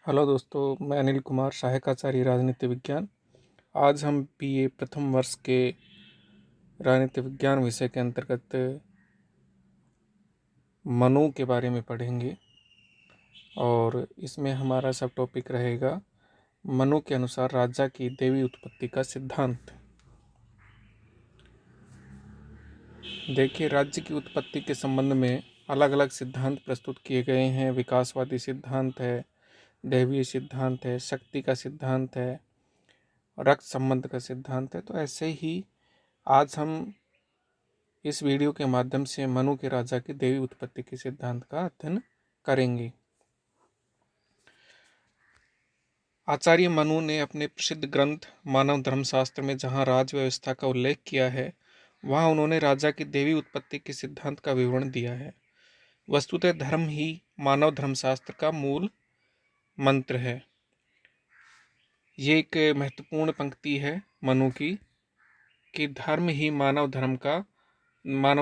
Hello दोस्तों, मैं अनिल कुमार, सहायक आचार्य राजनीति विज्ञान। आज हम बीए प्रथम वर्ष के राजनीति विज्ञान विषय के अंतर्गत मनु के बारे में पढ़ेंगे और इसमें हमारा सब टॉपिक रहेगा मनु के अनुसार राजा की देवी उत्पत्ति का सिद्धांत। देखिए, राज्य की उत्पत्ति के संबंध में अलग अलग सिद्धांत प्रस्तुत किए गए हैं। विकासवादी सिद्धांत है, दैवीय सिद्धांत है, शक्ति का सिद्धांत है, रक्त संबंध का सिद्धांत है। तो ऐसे ही आज हम इस वीडियो के माध्यम से मनु के राजा की देवी उत्पत्ति के सिद्धांत का अध्ययन करेंगे। आचार्य मनु ने अपने प्रसिद्ध ग्रंथ मानव धर्मशास्त्र में जहाँ राज व्यवस्था का उल्लेख किया है, वहाँ उन्होंने राजा की देवी उत्पत्ति के सिद्धांत का विवरण दिया है। वस्तुतः धर्म ही मानव धर्मशास्त्र का मूल मंत्र है। ये एक महत्वपूर्ण पंक्ति है मनु की कि धर्म ही मानव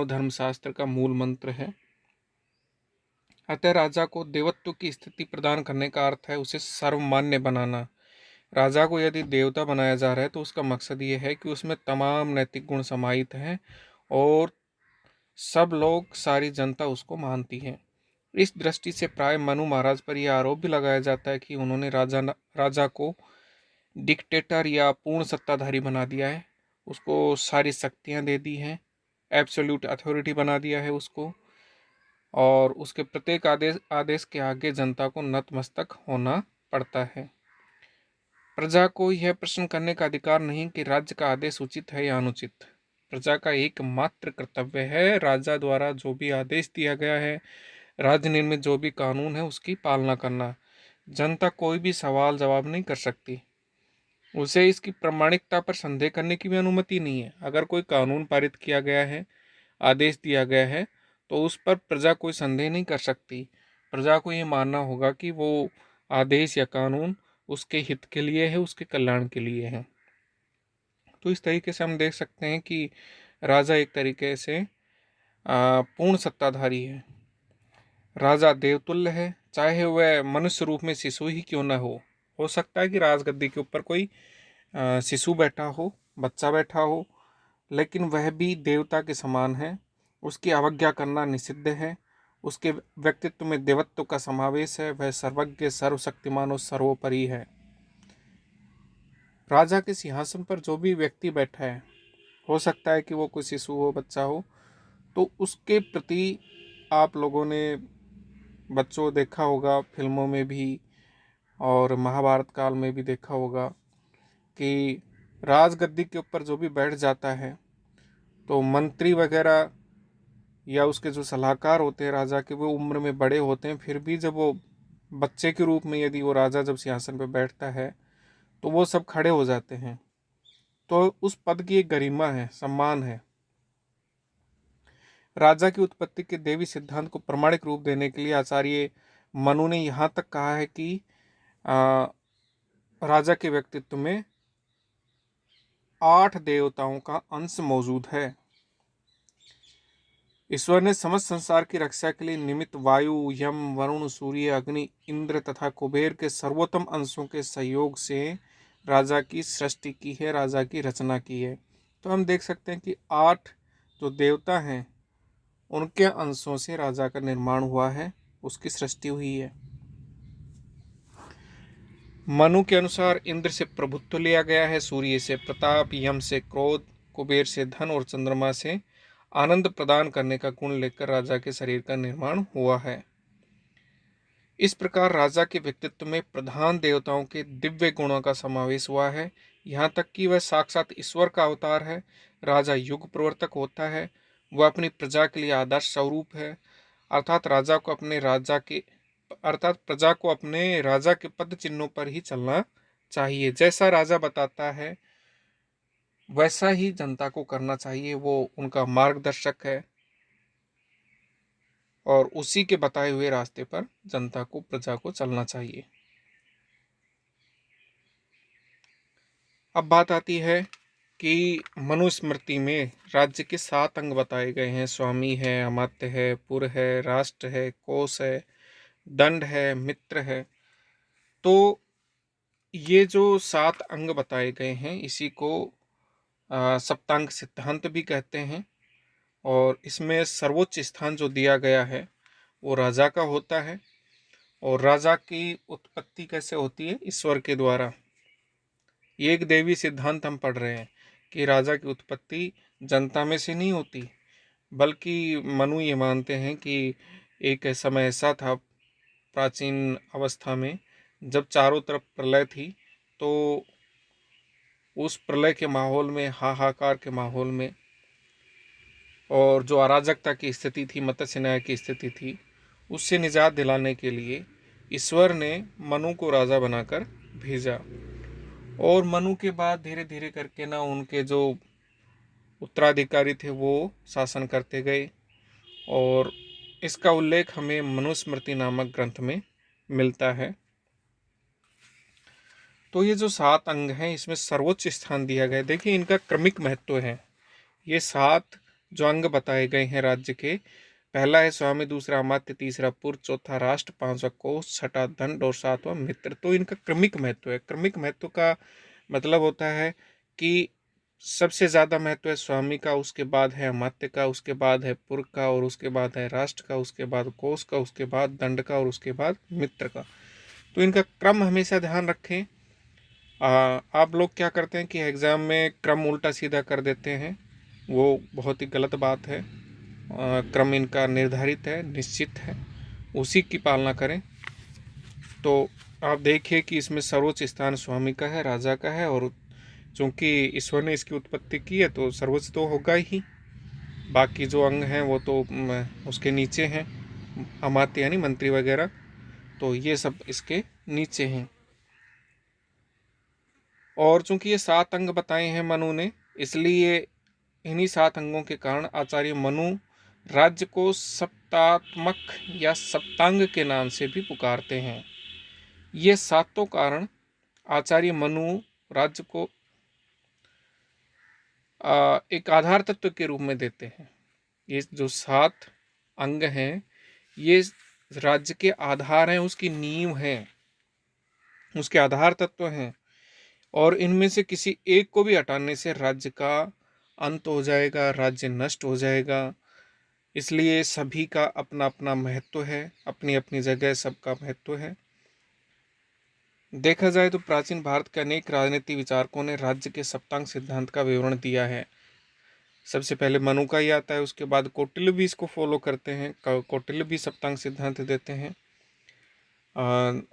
धर्मशास्त्र का मूल मंत्र है। अतः राजा को देवत्व की स्थिति प्रदान करने का अर्थ है उसे सर्वमान्य बनाना। राजा को यदि देवता बनाया जा रहा है तो उसका मकसद ये है कि उसमें तमाम नैतिक गुण समाहित हैं और सब लोग, सारी जनता उसको मानती है। इस दृष्टि से प्राय मनु महाराज पर यह आरोप भी लगाया जाता है कि उन्होंने राजा को डिक्टेटर या पूर्ण सत्ताधारी बना दिया है, उसको सारी शक्तियां दे दी हैं, एब्सोल्यूट अथॉरिटी बना दिया है उसको, और उसके प्रत्येक आदेश के आगे जनता को नतमस्तक होना पड़ता है। प्रजा को यह प्रश्न करने का अधिकार नहीं कि राज्य का आदेश उचित है या अनुचित। प्रजा का एकमात्र कर्तव्य है राजा द्वारा जो भी आदेश दिया गया है, राज्य निर्मित जो भी कानून है, उसकी पालना करना। जनता कोई भी सवाल जवाब नहीं कर सकती, उसे इसकी प्रामाणिकता पर संदेह करने की भी अनुमति नहीं है। अगर कोई कानून पारित किया गया है, आदेश दिया गया है, तो उस पर प्रजा कोई संदेह नहीं कर सकती। प्रजा को ये मानना होगा कि वो आदेश या कानून उसके हित के लिए है, उसके कल्याण के लिए है। तो इस तरीके से हम देख सकते हैं कि राजा एक तरीके से पूर्ण सत्ताधारी है। राजा देवतुल्य है, चाहे वह मनुष्य रूप में शिशु ही क्यों न हो सकता है कि राजगद्दी के ऊपर कोई शिशु बैठा हो, बच्चा बैठा हो, लेकिन वह भी देवता के समान है। उसकी अवज्ञा करना निषिद्ध है। उसके व्यक्तित्व में देवत्व का समावेश है। वह सर्वज्ञ, सर्वशक्तिमान और सर्वोपरि है। राजा के सिंहासन पर जो भी व्यक्ति बैठा है, हो सकता है कि वो कोई शिशु हो, बच्चा हो, तो उसके प्रति आप लोगों ने बच्चों देखा होगा, फिल्मों में भी और महाभारत काल में भी देखा होगा कि राजगद्दी के ऊपर जो भी बैठ जाता है तो मंत्री वगैरह या उसके जो सलाहकार होते हैं राजा के, वो उम्र में बड़े होते हैं, फिर भी जब वो बच्चे के रूप में यदि वो राजा जब सिंहासन पर बैठता है तो वो सब खड़े हो जाते हैं। तो उस पद की एक गरिमा है, सम्मान है। राजा की उत्पत्ति के देवी सिद्धांत को प्रमाणिक रूप देने के लिए आचार्य मनु ने यहाँ तक कहा है कि राजा के व्यक्तित्व में 8 देवताओं का अंश मौजूद है। ईश्वर ने समस्त संसार की रक्षा के लिए निमित्त वायु, यम, वरुण, सूर्य, अग्नि, इंद्र तथा कुबेर के सर्वोत्तम अंशों के सहयोग से राजा की सृष्टि की है, राजा की रचना की है। तो हम देख सकते हैं कि 8 जो देवता हैं उनके अंशों से राजा का निर्माण हुआ है, उसकी सृष्टि हुई है। मनु के अनुसार इंद्र से प्रभुत्व लिया गया है, सूर्य से प्रताप, यम से क्रोध, कुबेर से धन और चंद्रमा से आनंद प्रदान करने का गुण लेकर राजा के शरीर का निर्माण हुआ है। इस प्रकार राजा के व्यक्तित्व में प्रधान देवताओं के दिव्य गुणों का समावेश हुआ है, यहाँ तक कि वह साक्षात ईश्वर का अवतार है। राजा युग प्रवर्तक होता है, वह अपनी प्रजा के लिए आदर्श स्वरूप है। अर्थात प्रजा को अपने राजा के पद चिन्हों पर ही चलना चाहिए। जैसा राजा बताता है वैसा ही जनता को करना चाहिए। वो उनका मार्गदर्शक है और उसी के बताए हुए रास्ते पर जनता को, प्रजा को चलना चाहिए। अब बात आती है कि मनुस्मृति में राज्य के 7 अंग बताए गए हैं। स्वामी है, अमात्य है, पुर है, राष्ट्र है, कोष है, दंड है, मित्र है। तो ये जो 7 अंग बताए गए हैं इसी को सप्तांग सिद्धांत भी कहते हैं। और इसमें सर्वोच्च स्थान जो दिया गया है वो राजा का होता है। और राजा की उत्पत्ति कैसे होती है? ईश्वर के द्वारा। ये एक देवी सिद्धांत हम पढ़ रहे हैं कि राजा की उत्पत्ति जनता में से नहीं होती, बल्कि मनु ये मानते हैं कि एक समय ऐसा था प्राचीन अवस्था में जब चारों तरफ प्रलय थी, तो उस प्रलय के माहौल में, हाहाकार के माहौल में, और जो अराजकता की स्थिति थी, मत्स्य न्याय की स्थिति थी, उससे निजात दिलाने के लिए ईश्वर ने मनु को राजा बनाकर भेजा। और मनु के बाद धीरे धीरे करके ना उनके जो उत्तराधिकारी थे वो शासन करते गए। और इसका उल्लेख हमें मनुस्मृति नामक ग्रंथ में मिलता है। तो ये जो 7 अंग हैं इसमें सर्वोच्च स्थान दिया गया है। देखिए इनका क्रमिक महत्व है। ये 7 जो अंग बताए गए हैं राज्य के, पहला है स्वामी, दूसरा अमात्य, तीसरा पुर, चौथा राष्ट्र, पांचवा कोष, छठा दंड और सातवां मित्र। तो इनका क्रमिक महत्व है। क्रमिक महत्व का मतलब होता है कि सबसे ज़्यादा महत्व है स्वामी का, उसके बाद है अमात्य का, उसके बाद है पुर का, और उसके बाद है राष्ट्र का, उसके बाद कोष का, उसके बाद दंड का, और उसके बाद मित्र का। तो इनका क्रम हमेशा ध्यान रखें। आप लोग क्या करते हैं कि एग्ज़ाम में क्रम उल्टा सीधा कर देते हैं, वो बहुत ही गलत बात है। क्रम इनका निर्धारित है, निश्चित है, उसी की पालना करें। तो आप देखिए कि इसमें सर्वोच्च स्थान स्वामी का है, राजा का है, और चूंकि ईश्वर ने इसकी उत्पत्ति की है तो सर्वोच्च तो होगा ही। बाकी जो अंग हैं वो तो उसके नीचे हैं, अमात्य यानी मंत्री वगैरह, तो ये सब इसके नीचे हैं। और चूंकि ये 7 अंग बताए हैं मनु ने, इसलिए इन्हीं 7 अंगों के कारण आचार्य मनु राज्य को सप्तात्मक या सप्तांग के नाम से भी पुकारते हैं। ये सातों कारण आचार्य मनु राज्य को एक आधार तत्व के रूप में देते हैं। ये जो 7 अंग हैं ये राज्य के आधार हैं, उसकी नींव हैं, उसके आधार तत्व हैं। और इनमें से किसी एक को भी हटाने से राज्य का अंत हो जाएगा, राज्य नष्ट हो जाएगा। इसलिए सभी का अपना अपना महत्व है, अपनी अपनी जगह सबका महत्व है। देखा जाए तो प्राचीन भारत के अनेक राजनीति विचारकों ने राज्य के सप्तांग सिद्धांत का विवरण दिया है। सबसे पहले मनु का ही आता है, उसके बाद कौटिल्य भी इसको फॉलो करते हैं, कौटिल्य भी सप्तांग सिद्धांत देते हैं।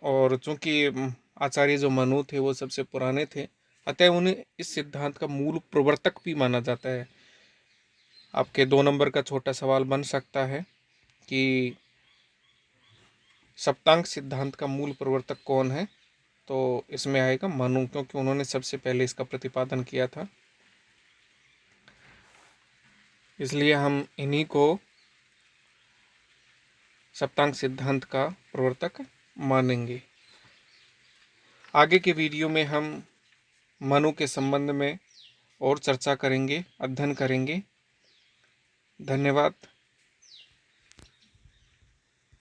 और चूंकि आचार्य जो मनु थे वो सबसे पुराने थे, अतः उन्हें इस सिद्धांत का मूल प्रवर्तक भी माना जाता है। आपके 2 नंबर का छोटा सवाल बन सकता है कि सप्तांग सिद्धांत का मूल प्रवर्तक कौन है? तो इसमें आएगा मनु, क्योंकि उन्होंने सबसे पहले इसका प्रतिपादन किया था। इसलिए हम इन्हीं को सप्तांग सिद्धांत का प्रवर्तक मानेंगे। आगे के वीडियो में हम मनु के संबंध में और चर्चा करेंगे, अध्ययन करेंगे। धन्यवाद।